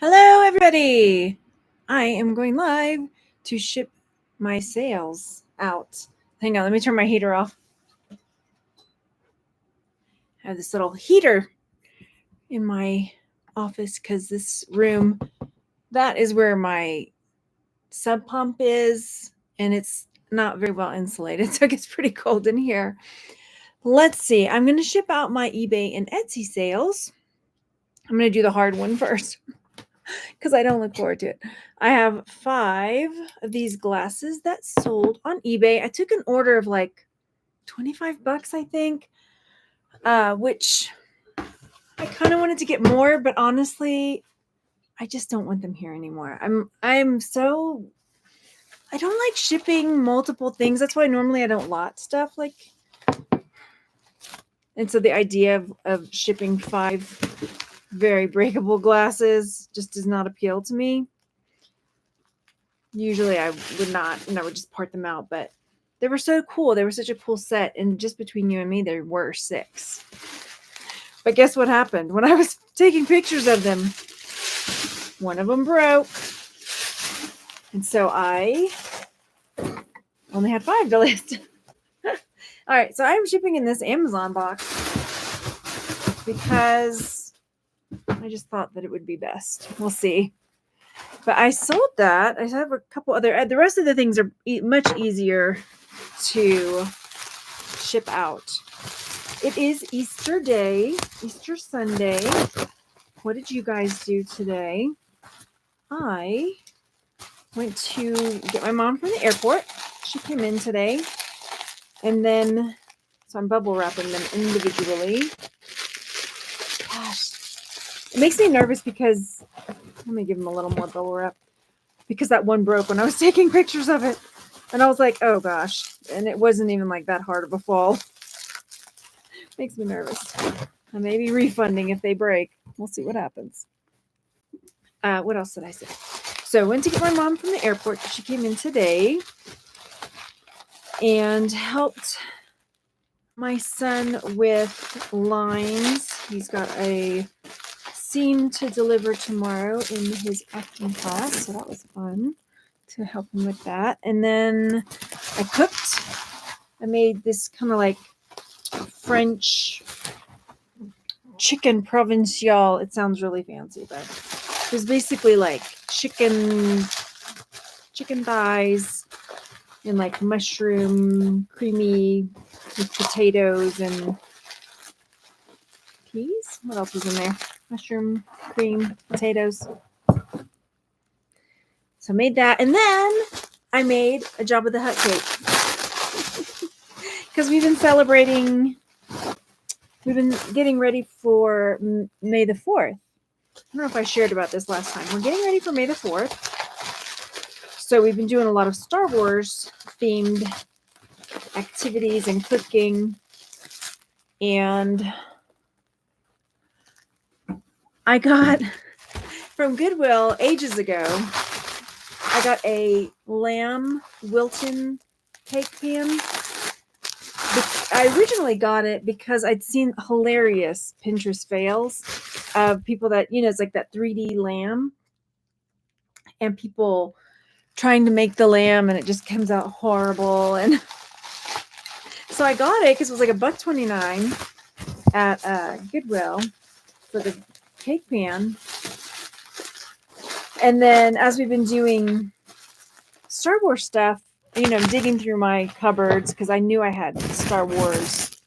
Hello, everybody. I am going live to ship my sales out. Hang on, let me turn my heater off. I have this little heater in my office because this room, that is where my sub pump is, and it's not very well insulated, so it gets pretty cold in here. Let's see. I'm going to ship out my eBay and Etsy sales. I'm going to do the hard one first because I don't look forward to it. I have 5 of these glasses that sold on eBay. I took an order of like $25, I think, which I kind of wanted to get more, but honestly, I just don't want them here anymore. I don't like shipping multiple things. That's why normally I don't lot stuff like. And so the idea of shipping 5 very breakable glasses just does not appeal to me. Usually I would not, and I would just part them out, but they were so cool. They were such a cool set, and just between you and me, there were 6. But guess what happened? When I was taking pictures of them, one of them broke. And so I only had 5 to list. All right, so I'm shipping in this Amazon box because I just thought that it would be best. We'll see. But I sold that. I have a couple other. The rest of the things are much easier to ship out. It is Easter Day, Easter Sunday. What did you guys do today? I went to get my mom from the airport. She came in today. And then, so I'm bubble wrapping them individually. Gosh, it makes me nervous because, let me give them a little more bubble wrap, because that one broke when I was taking pictures of it. And I was like, oh gosh. And it wasn't even like that hard of a fall. Makes me nervous. I may be refunding if they break. We'll see what happens. What else did I say? So I went to get my mom from the airport. She came in today and helped my son with lines. He's got a scene to deliver tomorrow in his acting class, so that was fun to help him with that. And then I cooked. I made this kind of like French chicken provincial. It sounds really fancy, but it was basically like chicken thighs and like mushroom creamy with potatoes and peas. What else was in there? Mushroom, cream, potatoes. So I made that, and then I made a Jabba the Hutt cake because we've been celebrating. We've been getting ready for May the 4th. I don't know if I shared about this last time. We're getting ready for May the 4th. So we've been doing a lot of Star Wars themed activities and cooking. And I got from Goodwill ages ago, I got a lamb Wilton cake pan. I originally got it because I'd seen hilarious Pinterest fails of people that, it's like that 3D lamb and people trying to make the lamb and it just comes out horrible. And so I got it because it was like $1.29 at Goodwill for the cake pan. And then as we've been doing Star Wars stuff, digging through my cupboards because I knew I had Star Wars,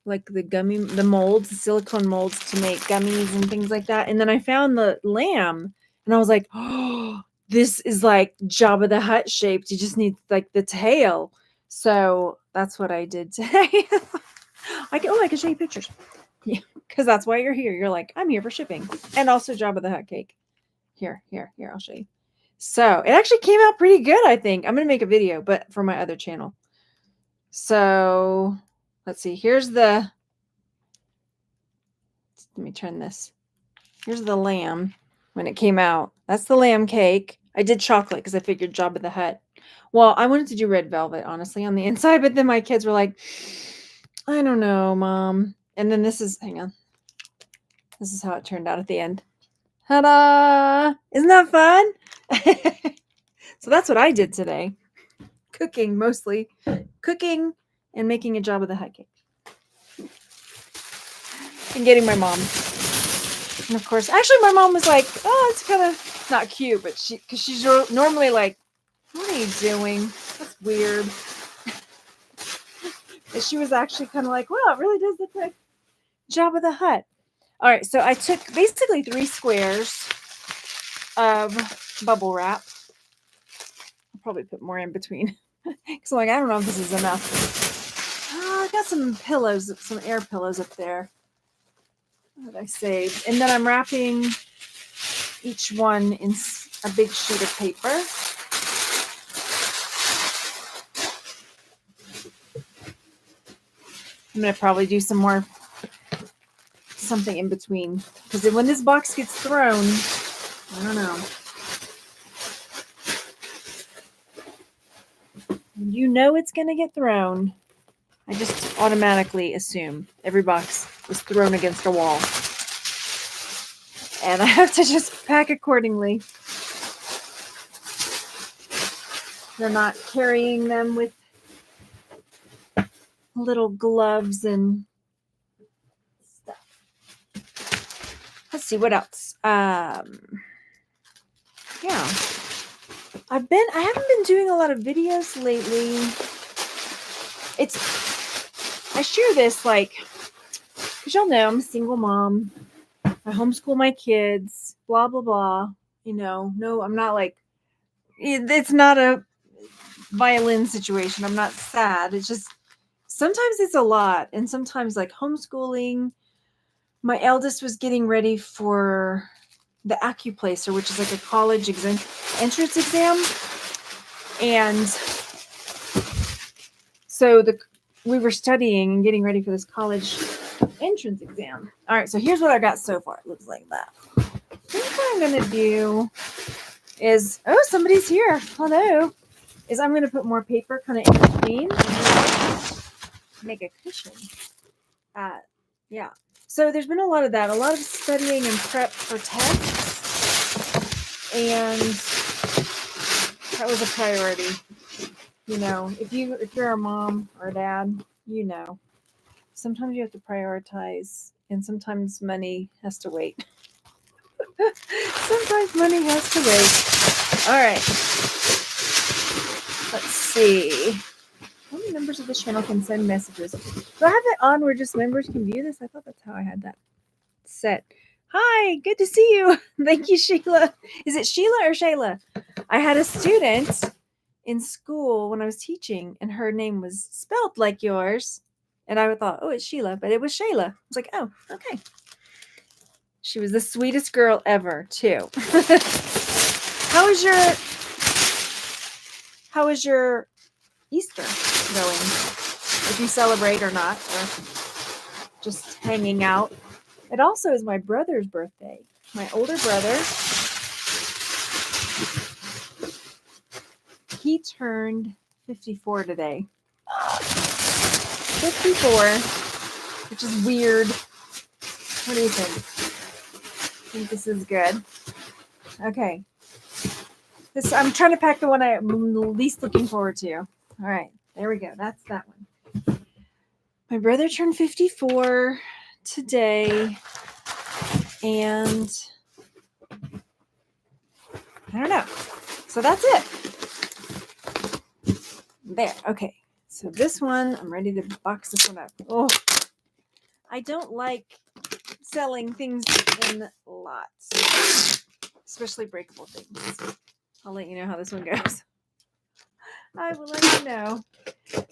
like the molds, the silicone molds to make gummies and things like that. And then I found the lamb and I was like, oh, this is like Jabba the Hutt shaped. You just need like the tail. So that's what I did today. I can show you pictures. Yeah, because that's why you're here. You're like, I'm here for shipping and also Jabba the Hutt cake. Here, I'll show you. So it actually came out pretty good, I think. I'm going to make a video, but for my other channel. So let's see. Let me turn this. Here's the lamb when it came out. That's the lamb cake. I did chocolate because I figured Jabba the Hutt. Well, I wanted to do red velvet, honestly, on the inside, but then my kids were like, I don't know, Mom. And then this is, hang on. This is how it turned out at the end. Ta-da! Isn't that fun? So that's what I did today. Cooking, mostly. Cooking and making a Jabba the Hutt cake. And getting my mom. And of course, actually my mom was like, oh, it's kind of not cute, but because she's normally like, what are you doing? That's weird. But she was actually kind of like, wow, it really does look like Jabba the Hutt. All right, so I took basically 3 squares of bubble wrap. I'll probably put more in between. Because I'm like, I don't know if this is enough. I got some pillows, some air pillows up there that I saved. And then I'm wrapping each one in a big sheet of paper. I'm going to probably do something in between. Because when this box gets thrown, I don't know. You know it's going to get thrown. I just automatically assume every box was thrown against a wall. And I have to just pack accordingly. They're not carrying them with little gloves and stuff. Let's see what else. Yeah. I haven't been doing a lot of videos lately. I share this because y'all know I'm a single mom. I homeschool my kids, blah, blah, blah. No, I'm not it's not a violin situation. I'm not sad. It's just, sometimes it's a lot. And sometimes homeschooling, my eldest was getting ready for the Accuplacer, which is like a college entrance exam. And so we were studying and getting ready for this college entrance exam. All right, so here's what I got so far. It looks like that. I think what I'm going to do is, somebody's here. Hello. I'm going to put more paper kind of in between and make a cushion. Yeah. So there's been a lot of that, a lot of studying and prep for tests. And that was a priority. If you're a mom or a dad, sometimes you have to prioritize, and sometimes money has to wait. Sometimes money has to wait. All right. Let's see. How many members of the channel can send messages? Do I have it on where just members can view this? I thought that's how I had that set. Hi, good to see you. Thank you, Sheila. Is it Sheila or Shayla? I had a student in school when I was teaching, and her name was spelled like yours. And I thought, it's Sheila, but it was Shayla. I was like, oh, okay. She was the sweetest girl ever, too. How is your Easter going? If you celebrate or not, or just hanging out. It also is my brother's birthday. My older brother. He turned 54 today. 54, which is weird. What do you think? I think this is good. Okay. I'm trying to pack the one I'm least looking forward to. All right, there we go. That's that one. My brother turned 54 today, and I don't know. So that's it. There. Okay. So this one, I'm ready to box this one up. Oh, I don't like selling things in lots, especially breakable things. I'll let you know how this one goes. I will let you know.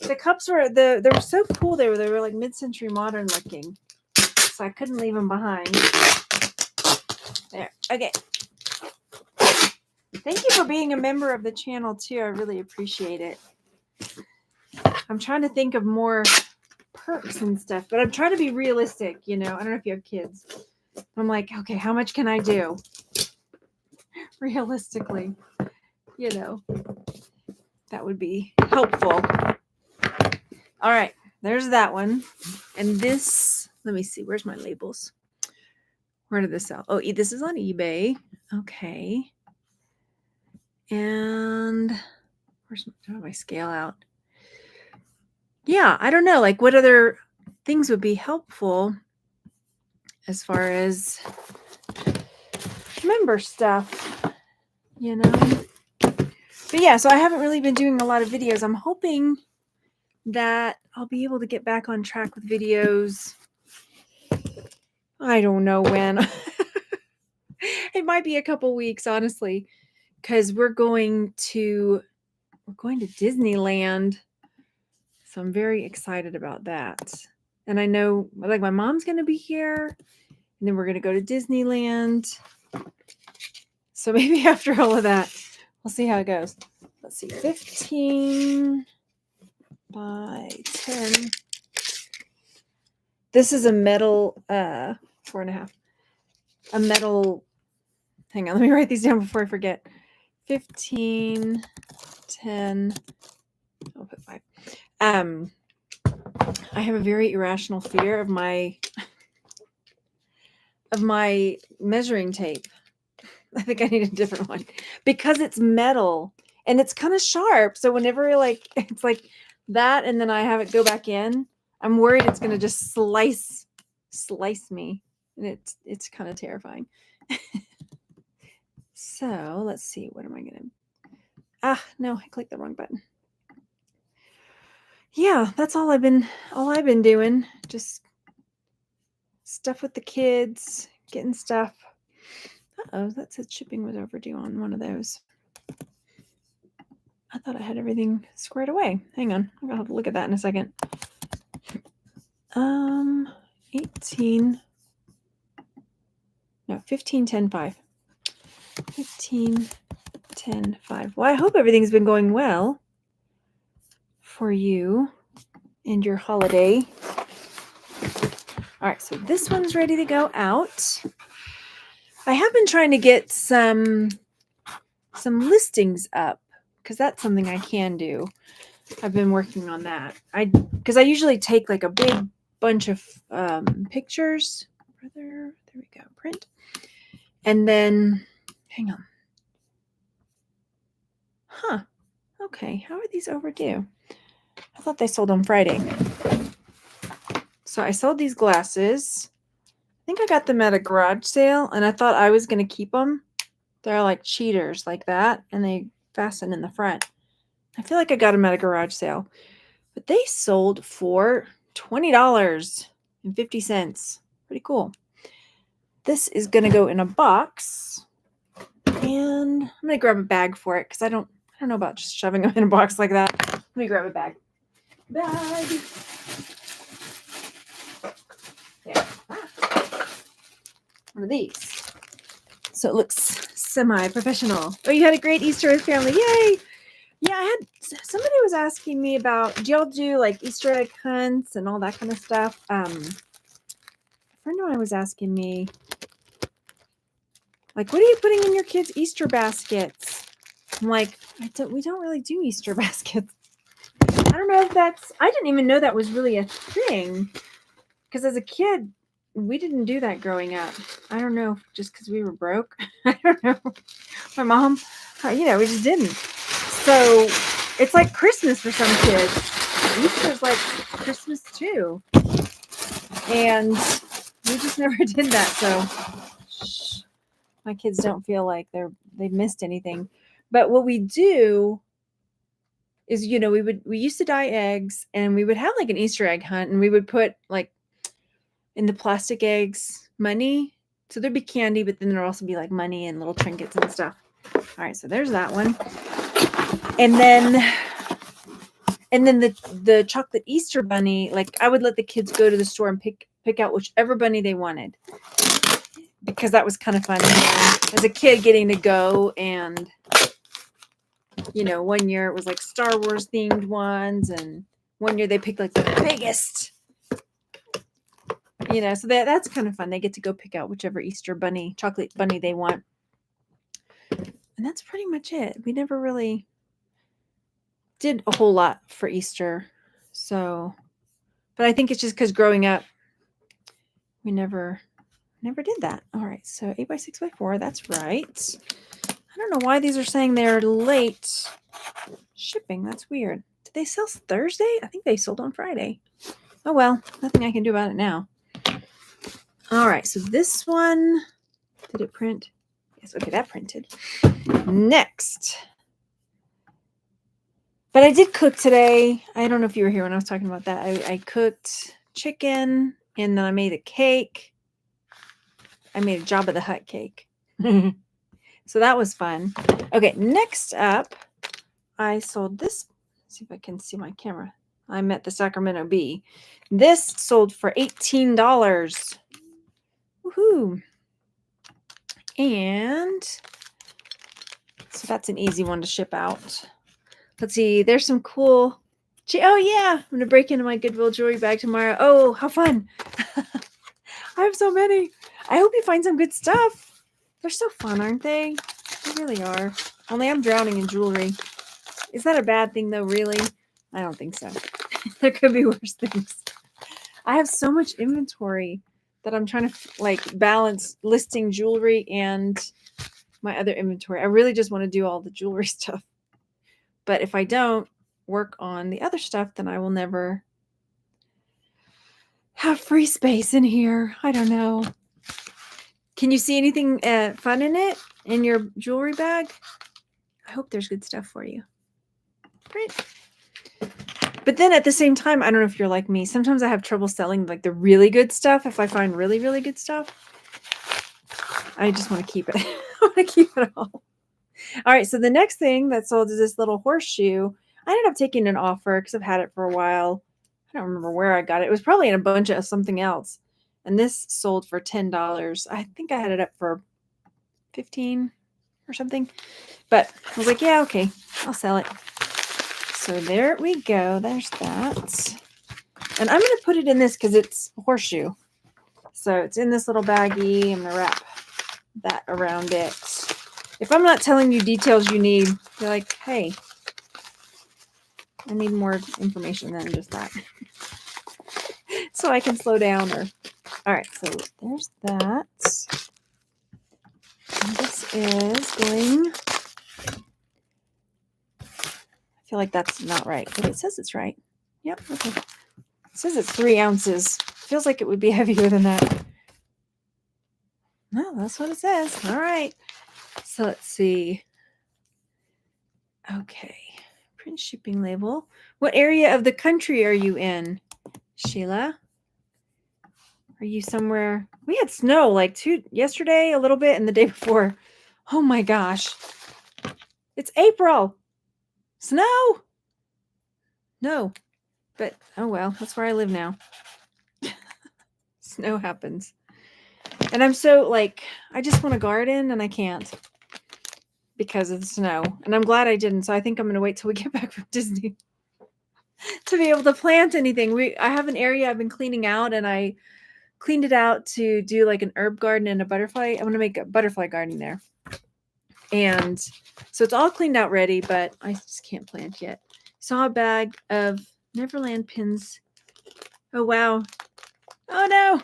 The cups were they were so cool. They were like mid-century modern looking, so I couldn't leave them behind. There. Okay. Thank you for being a member of the channel too. I really appreciate it. I'm trying to think of more perks and stuff, but I'm trying to be realistic. I don't know if you have kids. I'm like, okay, how much can I do? Realistically, that would be helpful. All right, there's that one. And this, let me see, where's my labels? Where did this sell? Oh, this is on eBay. Okay. And where's my scale out? Yeah, I don't know. Like, what other things would be helpful as far as member stuff, you know? But yeah, so I haven't really been doing a lot of videos. I'm hoping that I'll be able to get back on track with videos. I don't know when. It might be a couple weeks, honestly, because we're going to Disneyland. So I'm very excited about that. And I know, like, my mom's going to be here, and then we're going to go to Disneyland. So maybe after all of that, we'll see how it goes. Let's see, 15 by 10. This is a metal, 4.5. A metal, hang on, let me write these down before I forget. 15, 10, I'll put 5. I have a very irrational fear of my measuring tape. I think I need a different one because it's metal and it's kind of sharp. So whenever it's like that, and then I have it go back in, I'm worried it's going to just slice me, and it's kind of terrifying. So let's see. What am I going to? No, I clicked the wrong button. Yeah, that's all I've been doing. Just stuff with the kids, getting stuff. Uh-oh, that said shipping was overdue on one of those. I thought I had everything squared away. Hang on. I'm gonna have to look at that in a second. 15, 10, 5. 15, 10, 5. Well, I hope everything's been going well for you and your holiday. All right, so this one's ready to go out. I have been trying to get some listings up because that's something I can do. I've been working on that. Because I usually take like a big bunch of pictures. There we go. Print. And then, hang on. Huh. Okay. How are these overdue? I thought they sold on Friday. So I sold these glasses. I think I got them at a garage sale, and I thought I was going to keep them. They're like cheaters like that, and they fasten in the front. I feel like I got them at a garage sale. But they sold for $20.50. Pretty cool. This is going to go in a box. And I'm going to grab a bag for it because I don't know about just shoving them in a box like that. Let me grab a bag. Bag. There. One of these. So it looks semi-professional. Oh, you had a great Easter with family. Yay! Yeah, somebody was asking me about, do y'all do like Easter egg hunts and all that kind of stuff? A friend of mine was asking me, like, what are you putting in your kids' Easter baskets? I'm like, we don't really do Easter baskets. I don't know if I didn't even know that was really a thing. Because as a kid, we didn't do that growing up. I don't know, just because we were broke. I don't know. My mom, we just didn't. So it's like Christmas for some kids. Easter's like Christmas too. And we just never did that. So my kids don't feel like they've missed anything. But what we do is, we used to dye eggs, and we would have like an Easter egg hunt, and we would put like in the plastic eggs money. So there'd be candy, but then there'd also be like money and little trinkets and stuff. All right, so there's that one. And then the chocolate Easter bunny, like I would let the kids go to the store and pick out whichever bunny they wanted, because that was kind of fun as a kid getting to go. And 1 year it was like Star Wars themed ones, and 1 year they picked like the biggest, so that's kind of fun. They get to go pick out whichever Easter bunny, chocolate bunny they want. And that's pretty much it. We never really did a whole lot for Easter. So, but I think it's just because growing up, we never Never did that. All right, so 8 by 6 by 4. That's right. I don't know why these are saying they're late shipping. That's weird. Did they sell Thursday? I think they sold on Friday. Oh well, nothing I can do about it now. All right, so this one, did it print? Yes, okay, that printed. Next. But I did cook today. I don't know if you were here when I was talking about that. I cooked chicken and then I made a cake. I made a Jabba the Hutt cake. So that was fun. Okay, next up, I sold this. Let's see if I can see my camera. I'm at the Sacramento Bee. This sold for $18. Woohoo. And so that's an easy one to ship out. Let's see. There's some cool. Oh, yeah. I'm going to break into my Goodwill jewelry bag tomorrow. Oh, how fun. I have so many. I hope you find some good stuff. They're so fun, aren't they? They really are. Only I'm drowning in jewelry. Is that a bad thing, though, really? I don't think so. There could be worse things. I have so much inventory that I'm trying to balance listing jewelry and my other inventory. I really just want to do all the jewelry stuff. But if I don't work on the other stuff, then I will never have free space in here. I don't know. Can you see anything fun in it, in your jewelry bag? I hope there's good stuff for you. Great. But then at the same time, I don't know if you're like me. Sometimes I have trouble selling like the really good stuff. If I find really, really good stuff, I just want to keep it. I want to keep it all. All right. So the next thing that sold is this little horseshoe. I ended up taking an offer because I've had it for a while. I don't remember where I got it. It was probably in a bunch of something else. And this sold for $10. I think I had it up for $15 or something. But I was like, yeah, okay, I'll sell it. So there we go. There's that. And I'm going to put it in this because it's a horseshoe. So it's in this little baggie. I'm going to wrap that around it. If I'm not telling you details you need, you're like, hey, I need more information than just that. So I can slow down. All right, so there's that. And this is going... I feel like that's not right, but it says it's right. Yep, okay. It says it's 3 ounces. Feels like it would be heavier than that. No, that's what it says. All right. So let's see. Okay. Print shipping label. What area of the country are you in, Sheila? Are you somewhere? We had snow yesterday, a little bit, and the day before. Oh my gosh. It's April. Snow. No. But, oh well, that's where I live now. Snow happens. And I'm so I just want to garden and I can't because of the snow. And I'm glad I didn't. So I think I'm going to wait till we get back from Disney to be able to plant anything. I have an area I've been cleaning out and I cleaned it out to do an herb garden and a butterfly. I'm going to make a butterfly garden there. And so it's all cleaned out ready, but I just can't plant yet. Saw a bag of Neverland pins. Oh, wow. Oh, no.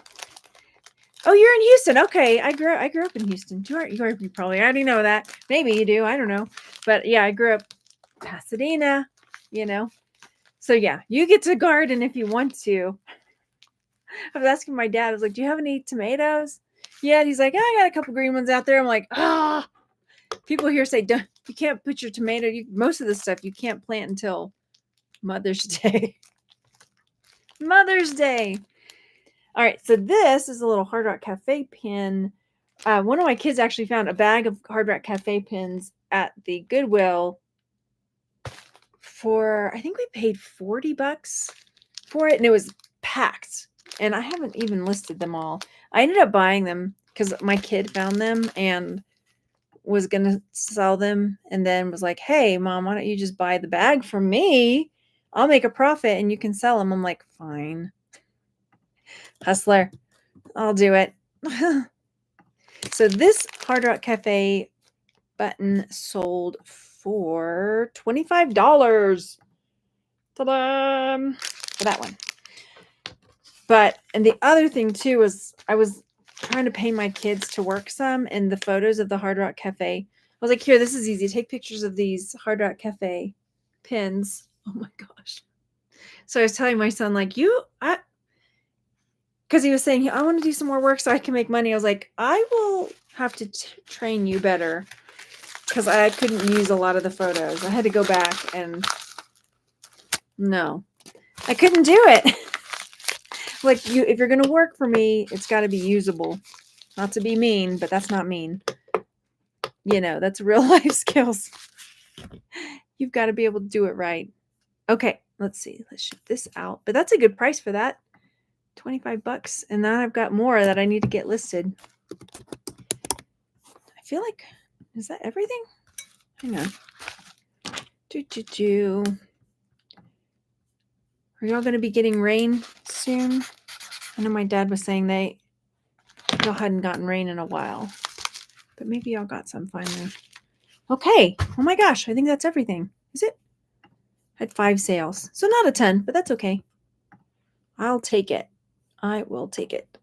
Oh, you're in Houston. Okay. I grew up in Houston. You probably already know that. Maybe you do. I don't know. But yeah, I grew up Pasadena, So yeah, you get to garden if you want to. I was asking my dad, I was like, do you have any tomatoes? Yeah. He's like, I got a couple green ones out there. I'm like, people here say, you can't put your tomato. Most of the stuff you can't plant until Mother's Day. Mother's Day. All right, so this is a little Hard Rock Cafe pin. One of my kids actually found a bag of Hard Rock Cafe pins at the Goodwill for, I think we paid $40 for it, and it was packed. And I haven't even listed them all. I ended up buying them because my kid found them and was going to sell them, and then was like, hey, Mom, why don't you just buy the bag from me? I'll make a profit and you can sell them. I'm like, fine. Hustler. I'll do it. So this Hard Rock Cafe button sold for $25. Ta-da! For that one. And the other thing too was I was trying to pay my kids to work some, and the photos of the Hard Rock Cafe. I was like, here, this is easy. Take pictures of these Hard Rock Cafe pins. Oh my gosh. So I was telling my son, like, because he was saying, I want to do some more work so I can make money. I was like, I will have to train you better because I couldn't use a lot of the photos. I had to go back and no, I couldn't do it. Like, if you're going to work for me, it's got to be usable. Not to be mean, but that's not mean. That's real life skills. You've got to be able to do it right. Okay, let's see. Let's ship this out. But that's a good price for that. $25. And now I've got more that I need to get listed. I feel like, is that everything? Hang on. Are y'all going to be getting rain soon? I know my dad was saying y'all hadn't gotten rain in a while. But maybe y'all got some finally. Okay. Oh my gosh. I think that's everything. Is it? I had 5 sales. So not a ton, but that's okay. I'll take it. I will take it.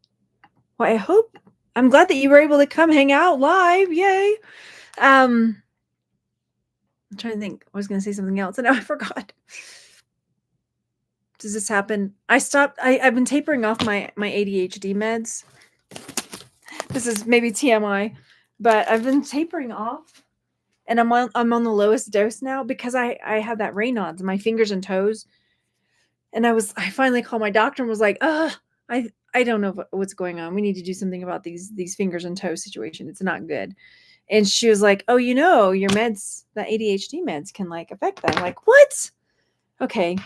Well, I'm glad that you were able to come hang out live. Yay. I'm trying to think. I was going to say something else and now I forgot. Does this happen? I've been tapering off my ADHD meds. This is maybe TMI, but I've been tapering off and I'm on the lowest dose now because I have that Raynaud's in my fingers and toes. And I finally called my doctor and was like, I don't know what's going on. We need to do something about these fingers and toes situation. It's not good. And she was like, oh, your meds, the ADHD meds can like affect that. I'm like, what? Okay.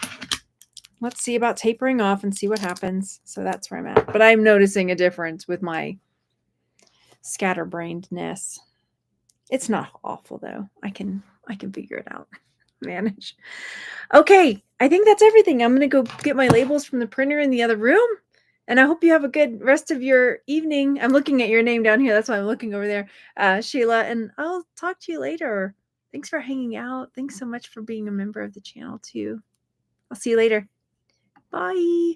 Let's see about tapering off and see what happens. So that's where I'm at. But I'm noticing a difference with my scatterbrainedness. It's not awful though. I can figure it out. Manage. Okay. I think that's everything. I'm going to go get my labels from the printer in the other room. And I hope you have a good rest of your evening. I'm looking at your name down here. That's why I'm looking over there, Sheila. And I'll talk to you later. Thanks for hanging out. Thanks so much for being a member of the channel too. I'll see you later. Bye.